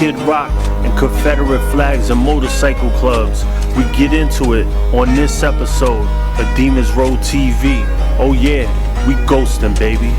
Kid Rock and Confederate flags and motorcycle clubs. We get into it on this episode of DemonsRowTV. Oh yeah, we ghosting, baby.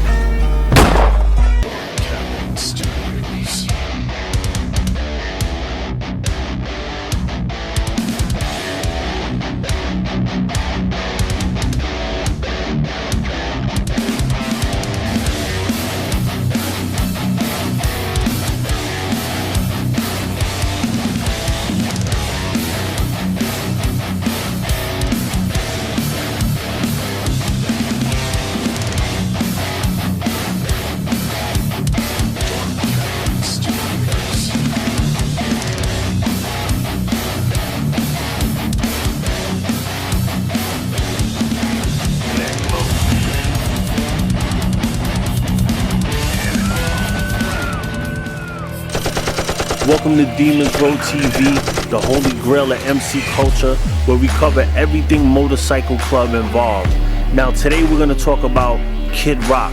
Welcome to DemonsRowTV, the holy grail of MC culture, where we cover everything motorcycle club involved. Now today we're going to talk about Kid Rock.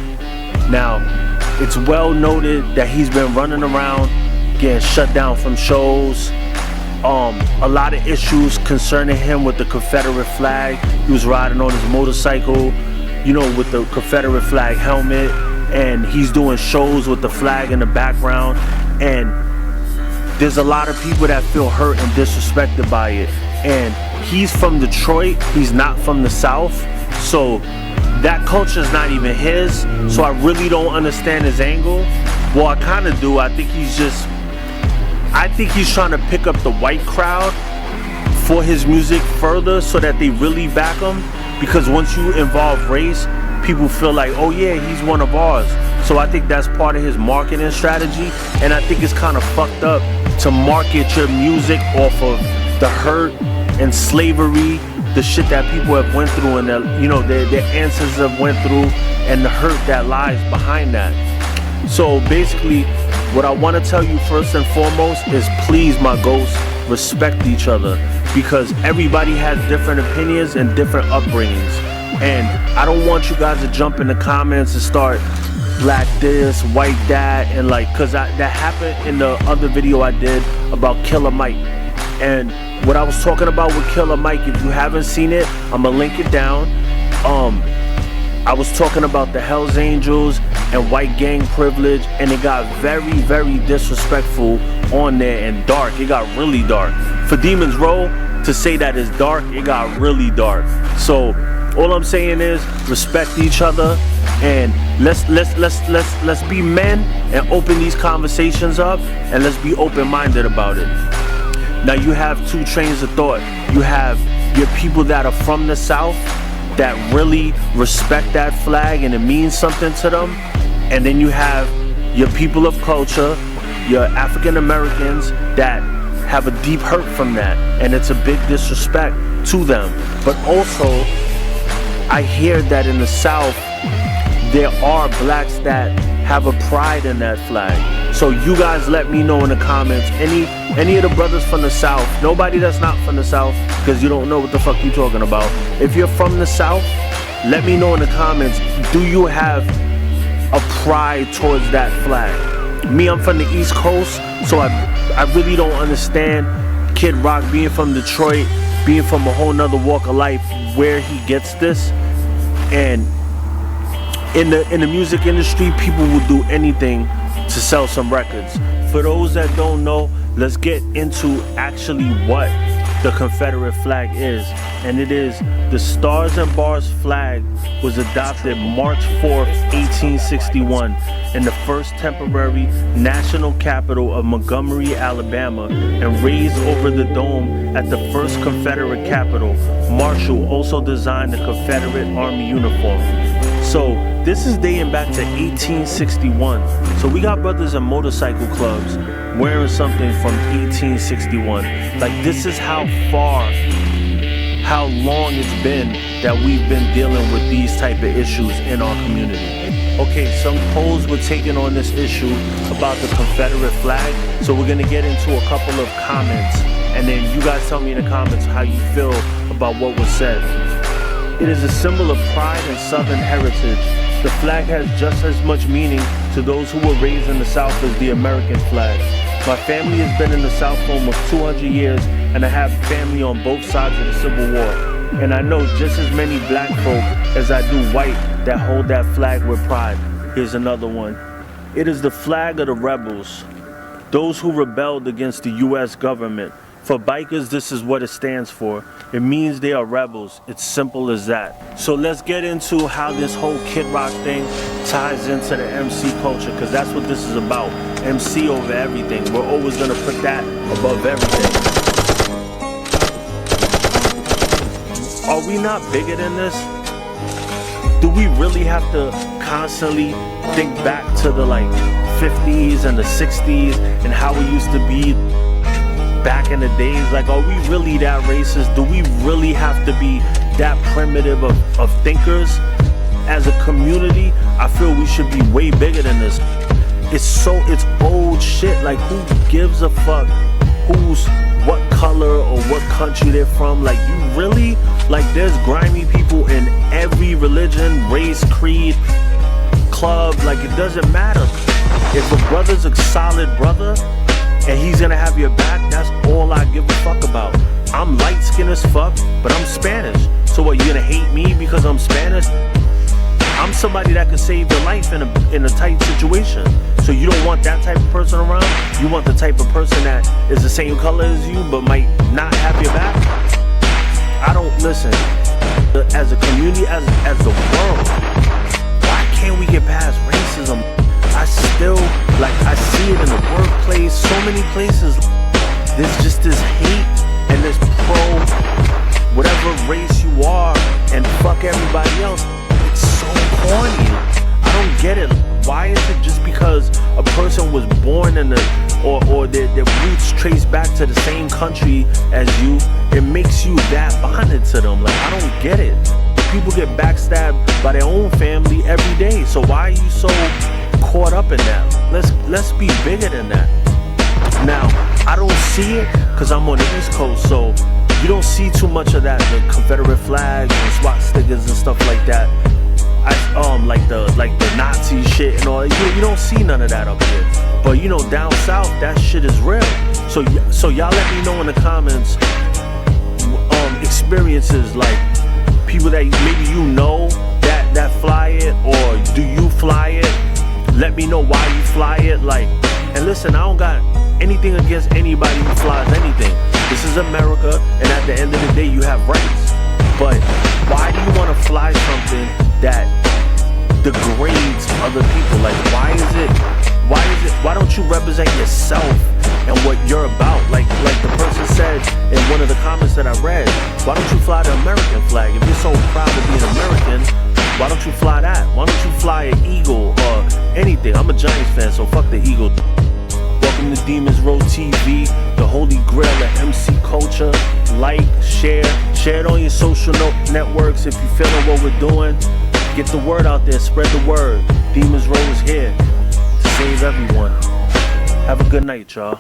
Now it's well noted that he's been running around getting shut down from shows. A lot of issues concerning him with the Confederate flag. He was riding on his motorcycle, you know, with the Confederate flag helmet, and he's doing shows with the flag in the background, and there's a lot of people that feel hurt and disrespected by it. And he's from Detroit, he's not from the South, so that culture's not even his. So I really don't understand his angle. Well, I kind of do. I think he's trying to pick up the white crowd for his music further so that they really back him. Because once you involve race, people feel like, oh yeah, he's one of ours. So I think that's part of his marketing strategy, and I think it's kind of fucked up to market your music off of the hurt and slavery, the shit that people have went through and that, you know, their ancestors have went through, and the hurt that lies behind that. So basically, what I want to tell you first and foremost is, please, my ghosts, respect each other, because everybody has different opinions and different upbringings. And I don't want you guys to jump in the comments and start black this, white that, and like, cause that happened in the other video I did about Killer Mike. And what I was talking about with Killer Mike, if you haven't seen it, I'm gonna link it down. I was talking about the Hells Angels and white gang privilege, and it got very, very disrespectful on there and dark. It got really dark. For Demons Row to say that it's dark, it got really dark. So all I'm saying is respect each other, and let's be men and open these conversations up, and let's be open-minded about it. Now you have two trains of thought. You have your people that are from the South that really respect that flag and it means something to them, and then you have your people of culture, your African Americans, that have a deep hurt from that, and it's a big disrespect to them. But also, I hear that in the South there are blacks that have a pride in that flag. So you guys let me know in the comments, any of the brothers from the South, nobody that's not from the South, because you don't know what the fuck you talking about. If you're from the South, let me know in the comments, do you have a pride towards that flag? Me, I'm from the East Coast, so I really don't understand Kid Rock being from Detroit, being from a whole nother walk of life, where he gets this. And in the music industry, people will do anything to sell some records. For those that don't know, let's get into actually what the Confederate flag is. And it is the Stars and Bars flag was adopted March 4th, 1861 in the first temporary national capital of Montgomery, Alabama, and raised over the dome at the first Confederate capital. Marshall also designed the Confederate Army uniform. So this is dating back to 1861. So we got brothers in motorcycle clubs wearing something from 1861. Like, this is how long it's been that we've been dealing with these type of issues in our community. Okay, some polls were taken on this issue about the Confederate flag, so we're gonna get into a couple of comments, and then you guys tell me in the comments how you feel about what was said. It is a symbol of pride and Southern heritage. The flag has just as much meaning to those who were raised in the South as the American flag. My family has been in the South for almost 200 years, and I have family on both sides of the Civil War. And I know just as many black folk as I do white that hold that flag with pride. Here's another one. It is the flag of the rebels, those who rebelled against the U.S. government. For bikers, this is what it stands for. It means they are rebels. It's simple as that. So let's get into how this whole Kid Rock thing ties into the MC culture, because that's what this is about. MC over everything. We're always gonna put that above everything. Are we not bigger than this? Do we really have to constantly think back to the 50s and the 60s and how it used to be back in the days? Are we really that racist? Do we really have to be that primitive of thinkers? As a community, I feel we should be way bigger than this. It's old shit. Who gives a fuck who's what color or what country they're from? You really? There's grimy people in every religion, race, creed, club. It doesn't matter. If a brother's a solid brother and he's gonna have your back, that's all I give a fuck about. I'm light-skinned as fuck, but I'm Spanish. So what, you gonna hate me because I'm Spanish? I'm somebody that could save your life in a tight situation. So you don't want that type of person around? You want the type of person that is the same color as you but might not have your back? I don't listen. As a community, as the world, why can't we get past racism? I still, I see it in the workplace, so many places. There's just this hate and this whatever race you are, and fuck everybody else. It's so corny. I don't get it. Why is it just because a person was born in or their roots trace back to the same country as you, it makes you that bonded to them? I don't get it. People get backstabbed by their own family every day. So why are you so caught up in that? Let's be bigger than that. Now, I don't see it because I'm on the East Coast, so you don't see too much of that, the Confederate flags and swastikas and stuff like that. The Nazi shit and all. You don't see none of that up here. But down south, that shit is real. So y'all let me know in the comments experiences, people that maybe that fly it, or do you fly it? Let me know why you fly it. And listen, I don't got anything against anybody who flies anything. This is America, and at the end of the day, you have rights. But why do you want to fly something that degrades other people? Why don't you represent yourself and what you're about? Like the person said in one of the comments that I read, why don't you fly the American flag? If you're so proud to be an American, why don't you fly that? Why don't you fly an eagle or anything? I'm a Giants fan, so fuck the Eagles. Welcome to DemonsRowTV, the holy grail of MC culture. Like, share it on your social networks if you're feeling what we're doing. Get the word out there, spread the word. Demons Row is here to save everyone. Have a good night, y'all.